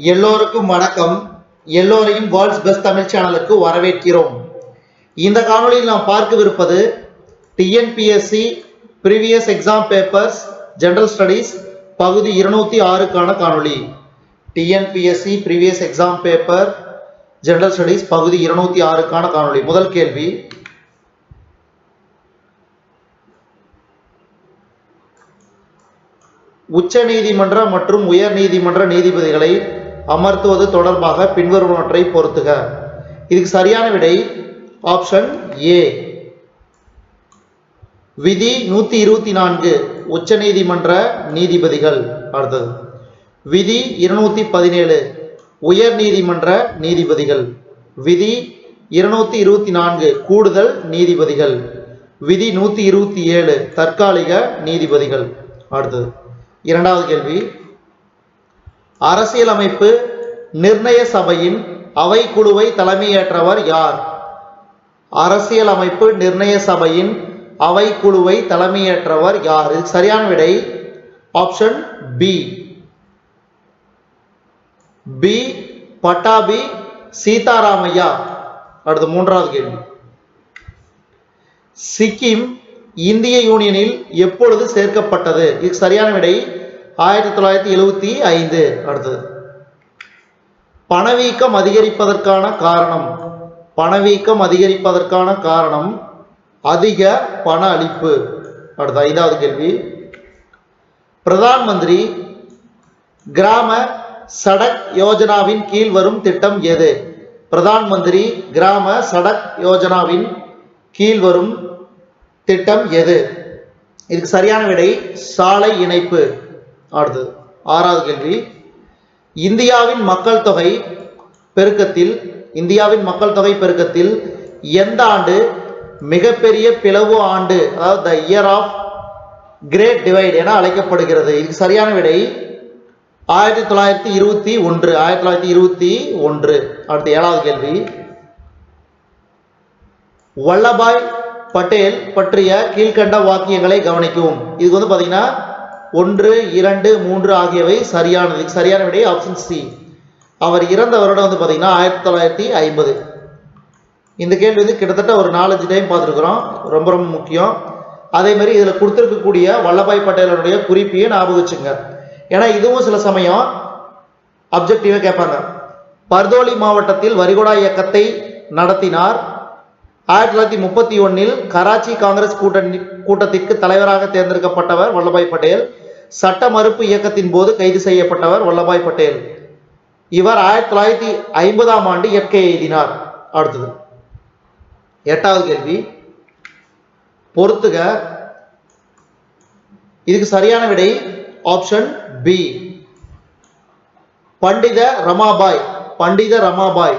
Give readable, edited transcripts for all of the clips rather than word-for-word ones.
எல்லோருக்கும் வணக்கம். எல்லோரையும் வேர்ல்ட்ஸ் பெஸ்ட் தமிழ் சேனலுக்கு வரவேற்கிறோம். இந்த காணொளியில் நாம் பார்க்கவிருப்பது TNPSC previous exam papers general studies பகுதி 206க்கான காணொளி. TNPSC previous exam paper general studies பகுதி 206க்கான காணொளி. முதல் கேள்வி, உச்ச நீதிமன்ற மற்றும் உயர் நீதிமன்ற நீதிபதிகளை அமர்த்துவது தொடர்பாக பின்வருவனவற்றை பொறுத்துக. இதுக்கு சரியான விடை ஆப்ஷன் ஏ. விதி 124 உச்ச நீதிமன்ற நீதிபதிகள். அடுத்தது விதி 217 உயர் நீதிமன்ற நீதிபதிகள். விதி 224 கூடுதல் நீதிபதிகள். விதி 127 தற்காலிக நீதிபதிகள். அடுத்தது இரண்டாவது கேள்வி, அரசியலமைப்பு நிர்ணய சபையின் அவை குழுவை தலைமையேற்றவர் யார்? அரசியலமைப்பு நிர்ணய சபையின் அவை குழுவை தலைமையேற்றவர் யார்? இதுக்கு சரியான விடை option B. B Pattabhi Sitaramayya. அடுத்து மூன்றாவது கேள்வி, சிக்கிம் இந்திய யூனியனில் எப்பொழுது சேர்க்கப்பட்டது? இதுக்கு சரியான விடை 1975. அடுத்தது பணவீக்கம் அதிகரிப்பதற்கான காரணம். பணவீக்கம் அதிகரிப்பதற்கான காரணம் அதிக பண அளிப்பு. அடுத்த ஐந்தாவது கேள்வி, பிரதான் மந்திரி கிராம சடக் யோஜனாவின் கீழ் வரும் திட்டம் எது? பிரதான் மந்திரி கிராம சடக் யோஜனாவின் கீழ் வரும் திட்டம் எது? இதுக்கு சரியான விடை சாலை இணைப்பு. அடுத்தது ஆறாவது கேள்வி, இந்தியாவின் மக்கள் தொகை பெருக்கத்தில் எந்த ஆண்டு மிகப்பெரிய பிளவு ஆண்டு, அதாவது the year of great divide என அழைக்கப்படுகிறது? இதுக்கு சரியான விடை 1921. அடுத்த ஏழாவது கேள்வி, வல்லபாய் பட்டேல் பற்றிய கீழ்கண்ட வாக்கியங்களை கவனிக்கவும். இதுக்கு பாத்தீங்கன்னா 1, 2, 3 ஆகியவை சரியானது. சரியான விடை ஆப்ஷன் சி. அவர் இறந்த வருடம் பாத்தீங்கன்னா 1950. இந்த கேள்வி கிட்டத்தட்ட ஒரு 4-5 டைம் பார்த்துருக்கிறோம். ரொம்ப ரொம்ப முக்கியம். அதே மாதிரி இதுல கொடுத்திருக்கக்கூடிய வல்லபாய் பட்டேலுடைய குறிப்பையும் ஞாபகம் வச்சுங்க. ஏன்னா இதுவும் சில சமயம் அப்ஜெக்டிவா கேட்பாங்க. பர்தோலி மாவட்டத்தில் வரிகொடா இயக்கத்தை நடத்தினார். 1931 கராச்சி காங்கிரஸ் கூட்டத்திற்கு தலைவராக தேர்ந்தெடுக்கப்பட்டவர் வல்லபாய் பட்டேல். சட்ட மறுப்பு இயக்கத்தின் போது கைது செய்யப்பட்டவர் வல்லபாய் பட்டேல். இவர் 1950ஆம் ஆண்டு இயற்கை எழுதினார். அடுத்தது எட்டாவது கேள்வி, பொறுத்துக. இதுக்கு சரியான விடை ஆப்ஷன் பி. பண்டித ரமாபாய்.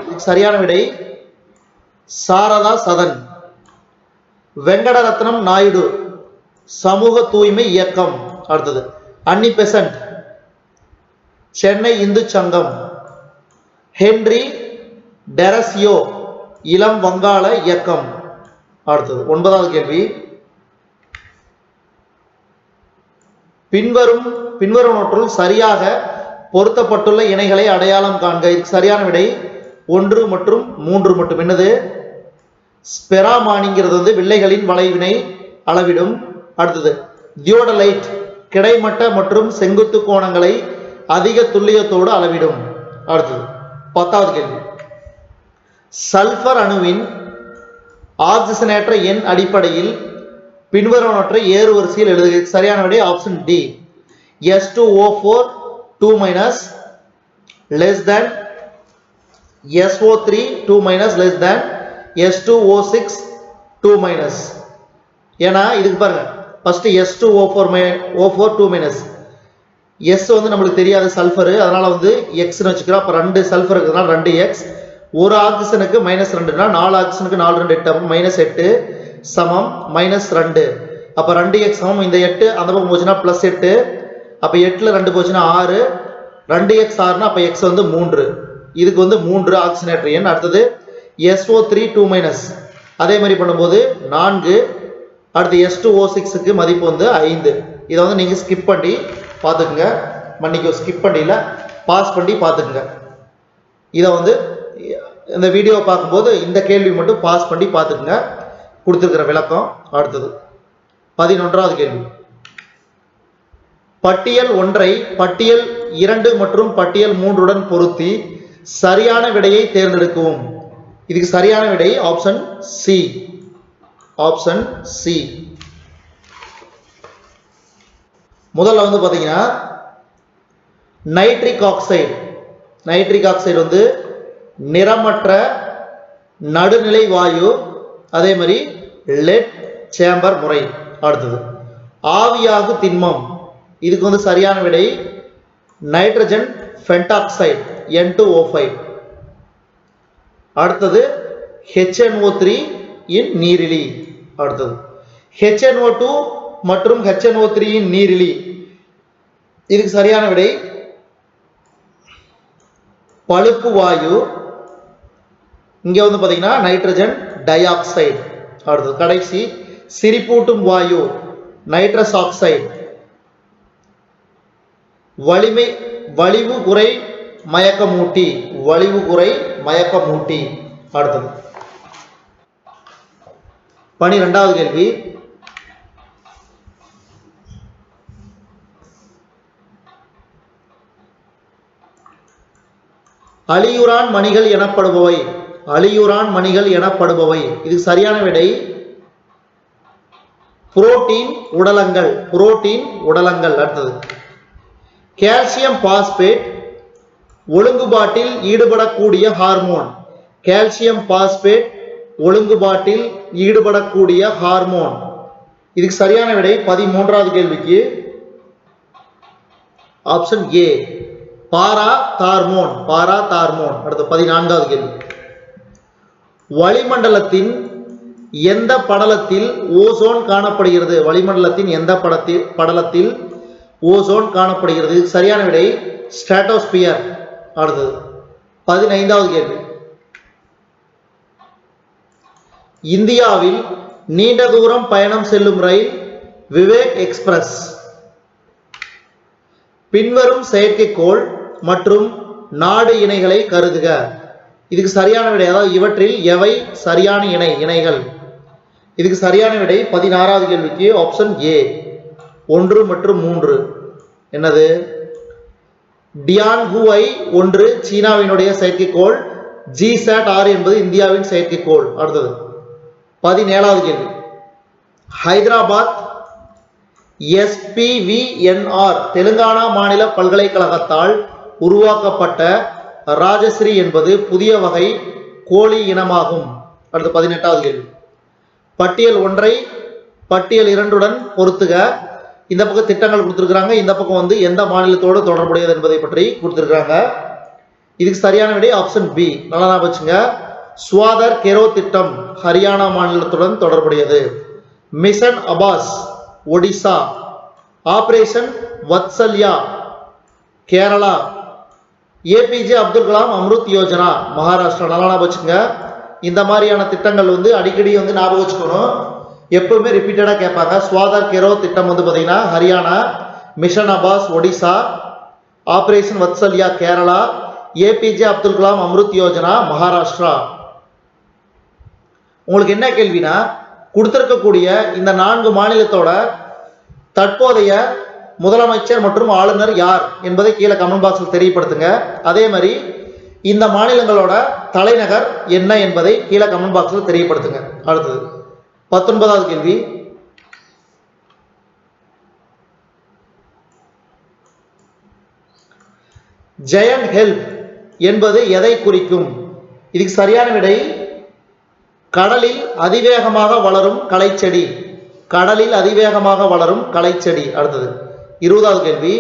இதுக்கு சரியான விடை சாரதா சதன். வெங்கடரத்னம் நாயுடு சமூக தூய்மை இயக்கம். அடுத்தது அன்னி பெசன்ட் சென்னை இந்து சங்கம். ஹென்றி டெரசியோ இளம் வங்காள இயக்கம். அடுத்தது ஒன்பதாவது கேள்வி, பின்வருவனவற்றுள் சரியாக பொருத்தப்பட்டுள்ள இணைகளை அடையாளம் காண்க. இதுக்கு சரியான விடை 1 மற்றும் 3 மட்டும். என்னது? ஸ்பெராமானிங்கிறது வில்லைகளின் வளைவினை அளவிடும். அடுத்தது தியோடலைட் கிடைமட்ட மற்றும் செங்குத்து கோணங்களை அதிக துல்லியத்தோடு அளவிடும். அடுத்தது 10வது கேள்வி, சல்பர் அணுவின் ஆக்சிஜனேற்ற எண் அடிப்படையில் பின்வருவனவற்றை ஏறு வரிசையில் எழுதுக. சரியான விடை option D. S2O4 2- less than SO3 2- less than S2O6 2-. ஏன்னா இதுக்கு பாருங்க, ஃபர்ஸ்ட் S2O4 2-. S நம்மளுக்கு தெரியாது சல்ஃபர், அதனால எக்ஸ்னு வச்சுக்கிறோம். அப்ப 2 சல்ஃபர் இருக்கிறதுனால 2x. ஒரு ஆக்சிஜனுக்கு -2னா 4 ஆக்சிஜனுக்கு 4 2 8 -8 சமம் -2. அப்ப 2x சமம் இந்த 8 அந்த பக்கம் போச்சுன்னா +8. அப்ப 8ல 2 போச்சுன்னா 6. 2x 6னா அப்ப x 3. இதுக்கு 3 ஆக்சிஜனேற்ற எண். அடுத்தது SO3 2-. அதே மாதிரி பண்ணும்போது 4. அடுத்து S2O6க்கு மதிப்பு 5. இதை நீங்க ஸ்கிப் பண்ணி பார்த்துக்குங்க. மன்னிக்கோ, ஸ்கிப் பண்ணில பாஸ் பண்ணி பார்த்துக்குங்க. இதை வந்து இந்த வீடியோ பார்க்கும்போது இந்த கேள்வி மட்டும் பாஸ் பண்ணி பார்த்துக்குங்க. கொடுத்துருக்கிற விளக்கம். அடுத்தது 11வது கேள்வி. பட்டியல் 1ஐ பட்டியல் 2 மற்றும் பட்டியல் 3உடன் பொருத்தி சரியான விடையை தேர்ந்தெடுக்கவும். இதுக்கு சரியான விடை ஆப்ஷன் சி. Option C. முதல்ல வந்து பாத்தீங்கன்னா நைட்ரிக் ஆக்சைடு. நைட்ரிக் ஆக்சைடு வந்து நிறமற்ற நடுநிலை வாயு. அதே மாதிரி லெட் சேம்பர் முறை. அடுத்தது ஆவியாகு திண்மம். இதுக்கு வந்து சரியான விடை நைட்ரஜன் பென்டாக்சைடு N2O5. அடுத்தது HNO3 இன் நீரிலி. அடுத்தது HNO2 மற்றும் HNO3 இன் நீரிலி. இதுக்கு சரியான விடை பழுப்பு வாயு. இங்க வந்து பாத்தீங்கன்னா நைட்ரஜன் டை ஆக்சைடு. அடுத்தது கடைசி சிரிப்பூட்டும் வாயு நைட்ரஸ் ஆக்சைடு. வலிவு குறை மயக்கமூட்டி. வலிவு குறை மயக்கமூட்டி. அடுத்தது 12வது கேள்வி. அலியுரான் மணிகள் எனப்படுபவை. அலியுரான் மணிகள் எனப்படுபவை. இதுக்கு சரியான விடை புரோட்டீன் உடலங்கள். புரோட்டீன் உடலங்கள். அடுத்தது கால்சியம் பாஸ்பேட் ஒழுங்குபாட்டில் ஈடுபடக்கூடிய ஹார்மோன். கால்சியம் பாஸ்பேட் ஒழுங்குபாட்டில் ஈடுபடக்கூடிய ஹார்மோன். இதுக்கு சரியான விடை 13வது கேள்விக்கு ஆப்ஷன் ஏ பாரா தார்மோன். பாரா தார்மோன். அடுத்து 14வது கேள்வி. வளிமண்டலத்தின் எந்த படலத்தில் ஓசோன் காணப்படுகிறது? வளிமண்டலத்தின் எந்த படலத்தில் ஓசோன் காணப்படுகிறது? சரியான விடை ஸ்ட்ராட்டோஸ்பியர். அடுத்தது 15வது கேள்வி. இந்தியாவில் நீண்ட தூரம் பயணம் செல்லும் ரயில் விவேக் எக்ஸ்பிரஸ். பின்வரும் செயற்கைக்கோள் மற்றும் நாடு இணைகளை கருதுக. இதுக்கு சரியான விடை, அதாவது இவற்றில் எவை சரியான இணைகள்? இதுக்கு சரியான விடை 16வது கேள்விக்கு ஆப்ஷன் ஏ 1 மற்றும் 3. என்னது? டியான்ஹுஐ 1 சீனாவினுடைய செயற்கைக்கோள், GSAT-6 என்பது இந்தியாவின் செயற்கைக்கோள். அடுத்தது 17வது கேள்வி. ஹைதராபாத் SPVNR தெலுங்கானா மாநில பல்கலைக்கழகத்தால் உருவாக்கப்பட்ட ராஜஸ்ரீ என்பது புதிய வகை கோழி இனமாகும். அடுத்து 18வது கேள்வி. பட்டியல் 1ஐ பட்டியல் 2உடன் பொருத்துக. இந்த பக்கம் திட்டங்கள் கொடுத்திருக்காங்க, இந்த பக்கம் வந்து எந்த மாநிலத்தோடு தொடர்புடையது என்பதை பற்றி கொடுத்திருக்காங்க. இதுக்கு சரியான விடை ஆப்ஷன் பி. நல்லா ஞாபகம் வச்சுங்க. ஸ்வாதர் கெரோ திட்டம் ஹரியானா மாநிலத்துடன் தொடர்புடையது. Mission Awas Odisha. Operation Vatsalya Kerala. APJ Abdul Kalam Amrut Yojana Maharashtra. நல்லா ஞாபகம் வச்சுங்க. இந்த மாதிரியான திட்டங்கள் வந்து அடிக்கடி வந்து ஞாபகம் வச்சுக்கணும். எப்பவுமே ரிப்பீட்டடா கேட்பாங்க. ஸ்வாதர் கெரோ திட்டம் வந்து பாத்தீங்கன்னா Haryana, mission Awas Odisha, operation Vatsalya Kerala, APJ Abdul Kalam Amrut Yojana Maharashtra. உங்களுக்கு என்ன கேள்வினா, கொடுத்திருக்கக்கூடிய இந்த 4 மாநிலத்தோட தற்போதைய முதலமைச்சர் மற்றும் ஆளுநர் யார் என்பதை கீழே கமெண்ட் பாக்ஸில் தெரியப்படுத்துங்க. அதே மாதிரி இந்த மாநிலங்களோட தலைநகர் என்ன என்பதை கீழே கமெண்ட் பாக்ஸில் தெரியப்படுத்துங்க. அடுத்தது 19வது கேள்வி. ஜெயண்ட் ஹெல்ப் என்பது எதை குறிக்கும்? இதுக்கு சரியான விடை கடலில் அதிவேகமாக வளரும் களைச்செடி. கடலில் அதிவேகமாக வளரும் களைச்செடி. அடுத்தது 20வது கேள்வி.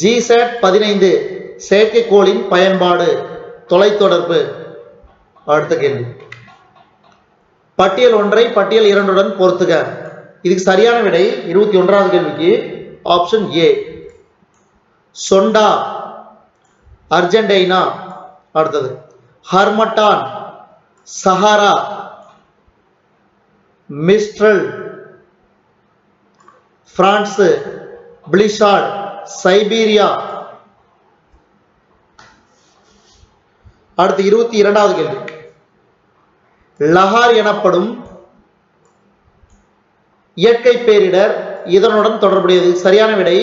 GSAT-15 செயற்கைக்கோளின் பயன்பாடு தொலைத்தொடர்பு. அடுத்த கேள்வி. பட்டியல் 1ஐ பட்டியல் 2உடன் பொருத்துக. இதுக்கு சரியான விடை 21வது கேள்விக்கு ஆப்ஷன் ஏ சொண்டா அர்ஜென்டினா. அடுத்தது ஹர்மட்டான் சஹாரா மிஸ்ட்ரல் பிரான்ஸ் பிளிஷார்ட் சைபீரியா அடுத்து 22வது கேள்வி. லஹார் எனப்படும் இயற்கை பேரிடர் இதனுடன் தொடர்புடையது. சரியான விடை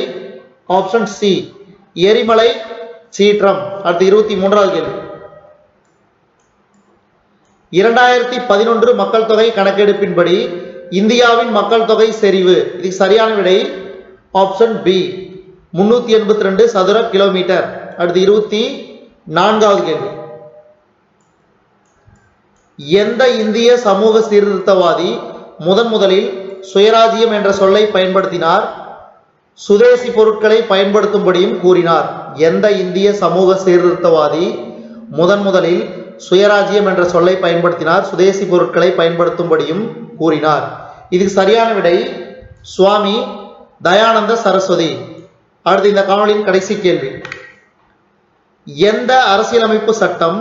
ஆப்ஷன் சி, எரிமலை சீற்றம். அடுத்து 23வது கேள்வி. 2011 மக்கள் தொகை கணக்கெடுப்பின்படி இந்தியாவின் மக்கள் தொகை செறிவு. இதுக்கு சரியான விடை ஆப்ஷன் பி, 382 சதுர கிலோமீட்டர். அடுத்து 24வது கேள்வி. எந்த இந்திய சமூக சீர்திருத்தவாதி முதலில் சுயராஜ்யம் என்ற சொல்லை பயன்படுத்தினார், சுதேசி பொருட்களை பயன்படுத்தும்படியும் கூறினார்? எந்த இந்திய சமூக சீர்திருத்தவாதி முதலில் சுயராஜ்யம் என்ற சொல்லை பயன்படுத்தினார், சுதேசி பொருட்களை பயன்படுத்தும்படியும் கூறினார்? இதுக்கு சரியான விடை சுவாமி தயானந்த சரஸ்வதி. அடுத்து இந்த காணொளியின் கடைசி கேள்வி. எந்த அரசியலமைப்பு சட்டம்,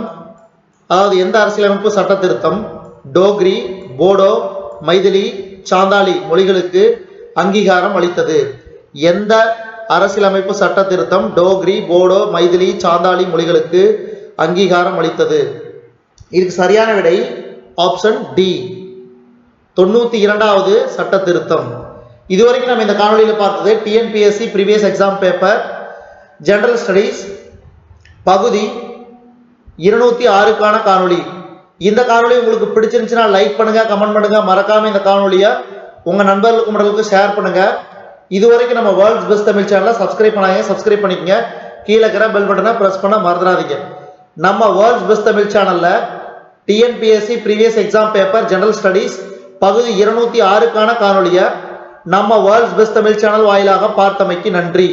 அதாவது எந்த அரசியலமைப்பு சட்ட திருத்தம் டோக்ரி, போடோ, மைதிலி, சாந்தாலி மொழிகளுக்கு அங்கீகாரம் அளித்தது? எந்த அரசியலமைப்பு சட்ட திருத்தம் டோக்ரி, போடோ, மைதிலி, சாந்தாலி மொழிகளுக்கு அங்கீகாரம் அளித்தது? இதுக்கு சரியான விடை ஆப்ஷன் டி, 92வது சட்ட திருத்தம். இதுவரைக்கும் நம்ம இந்த காணொலியில் பார்த்தது TNPSC previous exam paper general studies பகுதி 206க்கான காணொலி. இந்த காணொலி உங்களுக்கு பிடிச்சிருந்துச்சுன்னா லைக் பண்ணுங்க, கமெண்ட் பண்ணுங்க, மறக்காம இந்த காணொலியை உங்க நண்பர்களுக்கு மட்டும் ஷேர் பண்ணுங்க. இதுவரைக்கும் நம்ம வேர்ல்ட்ஸ் பெஸ்ட் தமிழ் சேனலை சப்ஸ்கிரைப் பண்ணாங்க, சப்ஸ்கிரைப் பண்ணிக்கங்க. கீழே இருக்கிற பெல் பட்டனை பிரஸ் பண்ண மறந்துடாதீங்க. நம்ம வேர்ல்ட்ஸ் பெஸ்ட் தமிழ் சேனல்ல TNPSC previous exam paper general studies பகுதி 206க்கான காணொலியை நம்ம வேர்ல்ட்ஸ் பெஸ்ட் தமிழ் சேனல் வாயிலாக பார்த்தமைக்கு நன்றி.